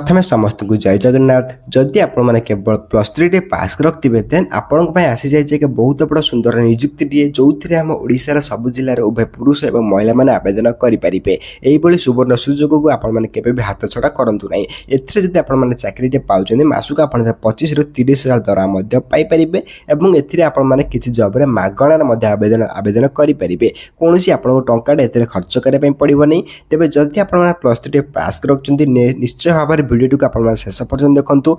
प्रथमे समस्त को जय जगन्नाथ। जदि आपण मैंने केवल +3 पास रखिए देन आपण आसी जाए कि बहुत बड़ा सुंदर निजुक्ति जो थे आम ओडार सब जिले उभय पुरुष और महिला मैंने आवेदन करेंगे। यही सुवर्ण सुजोग को आपने भी हाथ छड़ा करूँ ना। एथि आपने चाकरी पाँच मसक आप 25 ରୁ 30 हजार दरमा पाइपर और आपने किसी जब्रे मगणार आवेदन आवेदन करेंगे। कौन आपको टाँचा ए खर्च करने पड़ो नहीं। तेज जदि आप +3 पास रखते निश्चय भाव में भिडियो को आप शेष पर्यटन देखूँ।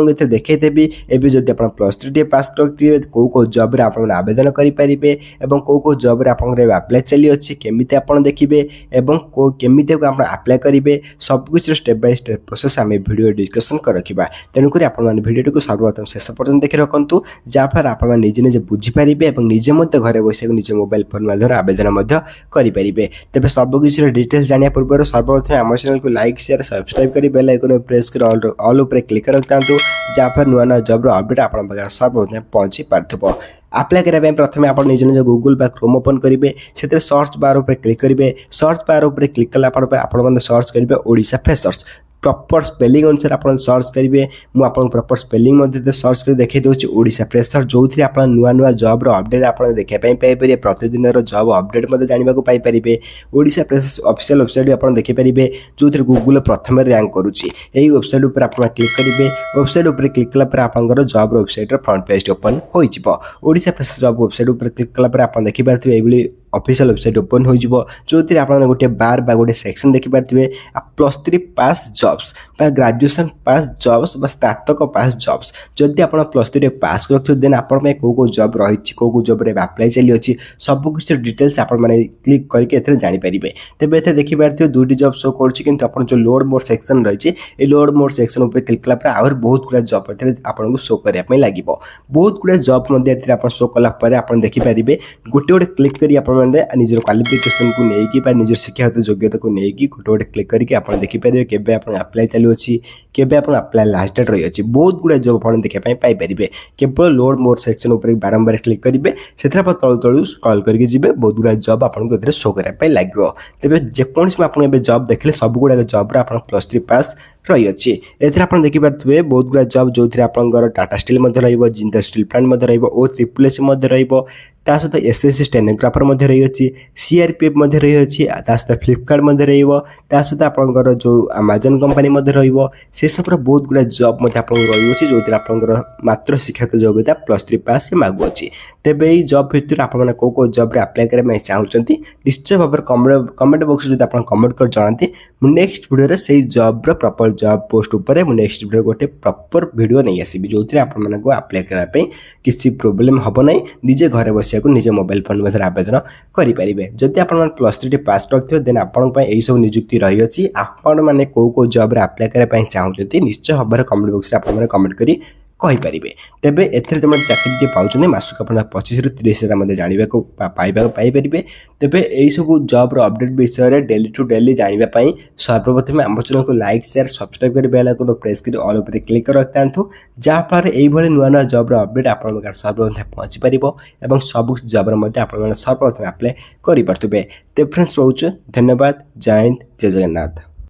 मुझे देखईदेवी एवं जब आप +3 पास रखिए कौ कौ जब्रे आप आवेदन करेंगे और कौ कौ जब्रे आप आप्लाय चली अच्छी केमी आप देखिए और केमी आप आप्लाय करेंगे सबकुछ स्टेप बाय स्टेप प्रोसेस आम भिडियो डिस्कसन कर रखा। तेणुक भिडियो को सर्वप्रथम शेष पर्यटन देखी रखु जहाँफल आप निजे निजे बुझीपारे और निजे घरे बस निज मोबाइल फोन माध्यम आवेदन करेंगे। तेज सबकि डिटेल्स जाना पूर्व सर्वप्रथम आम चैनल को लाइक शेयर सब्सक्राइब कर बेल आइकन प्रेस कर ऑल उपर क्लिक कर रखता जहाँफल नुआ नुआ जब्र अपडेट आप सर्वप्रथम पहुँची पार्थिव। आप्लाय करने प्रथम आप निज निज गूगल बा क्रोम ओपन करेंगे से सर्च बार उपर क्लिक करेंगे। सर्च बार उपर क्लिक कला आप सर्च करेंगे ओडिशा फ्रेशर्स प्रॉपर स्पेलिंग अनुसार आप सर्च करेंगे। मुझे प्रॉपर स्पेलिंग सर्च कर देखा दूसरी ओडिशा फ्रेशर जो थी आप नुआ नुआ जब्र अपडेट आप देखापी पाइपर प्रतिदिन जब अपडेट जानवा Piper. Odisha freshers official website आप देखिपारे जो थी गूगल प्रथम रैंक करुच्ची। यही वेबसाइट उपर आप क्लिक करेंगे। वेबसाइट उपर क्लिक कला आप जब वेबसाइट फ्रंट पेज ओपन हो ओडिशा फ्रेशर्स जब वेबसाइट उपर क्लिक कला आप देखिपारे ये ऑफिशियल वेबसाइट ओपन हो जो थी आप गोटे बार बा गोटे सेक्शन देखिपारे +3 पास जॉब्स ग्रेजुएशन पास जॉब्स स्नातक पास जॉब्स। जदि आप +3 पास रखिए देन आपण कौ कौ जॉब रही कौ कौ जब आप्लाय चली अच्छी सबकि डिटेल्स आप क्लिक करके जानीपारे। तेज ये देखिपारे 2टी जॉब शो कर जो लोड मोर सेक्शन रही लोड मोर सेक्शन उपर क्लिक कला आहुरी बहुत गुड़ा जॉब आपको शो करने लगे। बहुत गुड़ा जॉब आप शो कलापर आप देखिपारे गोटे गोटे क्लिक कर निजर क्वालिफिकेशन को लेकिन निजर शिक्षागत योग्यता को लेकिन गोटे गोटे क्लिक करके आप देखिपारे केबे आप आप्लाय चालू अच्छी केबे आप आप्लाय लास्ट डेट रही अच्छी बहुत गुड़ा जॉब आप देखापी पाइपर। केवल लोड मोर सेक्शन उपर बारंबार क्लिक करेंगे से तलू तलू स्क्रॉल करके जी बहुत गुड़ा जॉब आपको शो करने लगे। तेज जेकोसी आप जॉब देखिए सब गुड़ा जॉब आप +3 पास रही अच्छी। एथि आप देखिपारे बहुत गुड़ा जॉब जो थी आप Tata steel Jindal steel plant रही सहित एसएससी स्टेनोग्राफर रही अच्छी सीआरपीएफ रही अच्छी सहित फ्लिपकार्ट रही आप जो अमेजन कंपनी रही सब बहुत गुड़ा जॉब रही अच्छी जो आप मात्र शिक्षागत योग्यता +3 पास मागु अच्छी। तेज यही जॉब भितर आप कौ कौ जब्रे आप्लाय करने चाहते निश्चय भाव में कमेंट बॉक्स जो आप कमेंट कर जानते नेक्स्ट वीडियो से जॉब्र प्रॉपर जॉब पोस्ट उपर नेक्स्ट वीडियो गोटे प्रॉपर वीडियो नहीं आसबि जो आपको आप्लाय करने किसी प्रोब्लेम हम ना निजे घरे बस निज मोबाइल फोन में आवेदन करेंगे। जदि आप +3 पास रखिए देन आपई सब निजुक्ति रही अच्छी आपण मैंने कौ कौ जब्रे आप्लाय करने चाहते निश्चय भाव में कमेंट बॉक्स में कमेंट करी कहींपारे। तेज एम चाकरी पाँच मसक आप 25 ରୁ 30 हजार जानवा पाइपर। तेज यही सब जॉब अपडेट विषय डेली टू डेली जानवाई सर्वप्रथम आम चैनल को लाइक शेयर सब्सक्राइब कर बेल आइकन प्रेस कर ऑल उपर क्लिक कर रखता जहाँफल यही नुआ नुआ जॉब अपडेट आप सर्वप्रथम पहुँची पार और सब जॉब आप सर्वप्रथम आप्लाय करेंगे। तेज फ्रेंड्स रोचे धन्यवाद। जय हिंद जय जगन्नाथ।